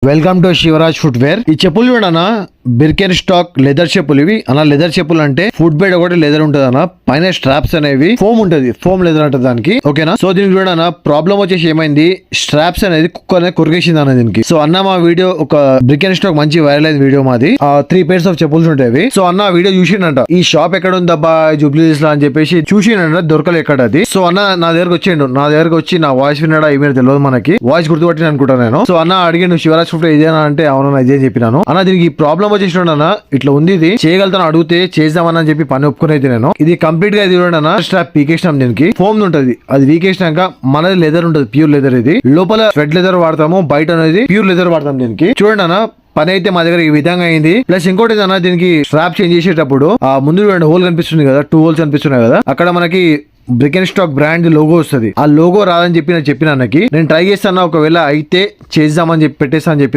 Welcome to Shivraj footwear. ఈ చెప్పులు చూడనా బిర్కెన్ స్టాక్ లెదర్ చెప్పులు. ఇవి అన్న లెదర్ చెప్పులు అంటే ఫుట్ బెడ్ ఒకటి లెదర్ ఉంటది అన్న, పైన స్ట్రాప్స్ అనేవి ఫోమ్ ఉంటది, ఫోమ్ లెదర్ అంటది దానికి. ఓకేనా. సో దీనికి చూడనా ప్రాబ్లం వచ్చేసి ఏమైంది, స్ట్రాప్స్ అనేది కుక్క అనేది కొరికేసింది అన్న దీనికి. సో అన్న మా వీడియో ఒక బిర్కెన్ స్టాక్ మంచి వైరల్ అయింది వీడియో మాది. 3 pairs ఆఫ్ చెప్పులు ఉంటాయి. సో అన్న వీడియో చూసిండంట, ఈ షాప్ ఎక్కడ ఉందబ్బా జూబ్లీస్ లా అని చెప్పేసి చూసిండంట, దొరకలే ఎక్కడ అది. సో అన్న నా దగ్గరకు వచ్చిండు, నా దగ్గరకు వచ్చి నా వాయిస్ విన్నాడా ఏమైనా తెలియదు మనకి, వాయిస్ గుర్తుపట్టి అనుకుంటా నేను. సో అన్న అడిగాను శివరాజ్ ఫుట్వేర్ ఇదేనా అంటే అవునా ఇదే చెప్పినాను. అన్న దీనికి ప్రాబ్లం వచ్చేసి ఇట్లా ఉంది, ఇది చేయగలుగుతాను అడిగితే చేద్దామని చెప్పి పని ఒప్పుకునేది నేను. ఇది కంప్లీట్ గా ఇది చూడన్నా స్ట్రాప్ పీకేసినాం, దీనికి ఫోమ్ ఉంటది, అది వీకేసినాక మనది లెదర్ ఉంటది, ప్యూర్ లెదర్. ఇది లోపల స్వెట్ లెదర్ వాడతాము, బయట అనేది ప్యూర్ లెదర్ వాడతాం దీనికి. చూడండి అన్న పని అయితే మా దగ్గర ఈ విధంగా అయింది. ప్లస్ ఇంకోటి అన్న దీనికి స్ట్రాప్ చేంజ్ చేసేటప్పుడు ముందు హోల్ కనిపిస్తుంది కదా, 2 holes కనిపిస్తున్నాయి కదా, అక్కడ మనకి బిర్కెన్ స్టాక్ బ్రాండ్ లోగో వస్తుంది. ఆ లోగో రాదని చెప్పి నేను చెప్పిన అన్నకి, నేను ట్రై చేస్తాను ఒకవేళ అయితే చేద్దామని చెప్పి పెట్టేస్తా అని చెప్పి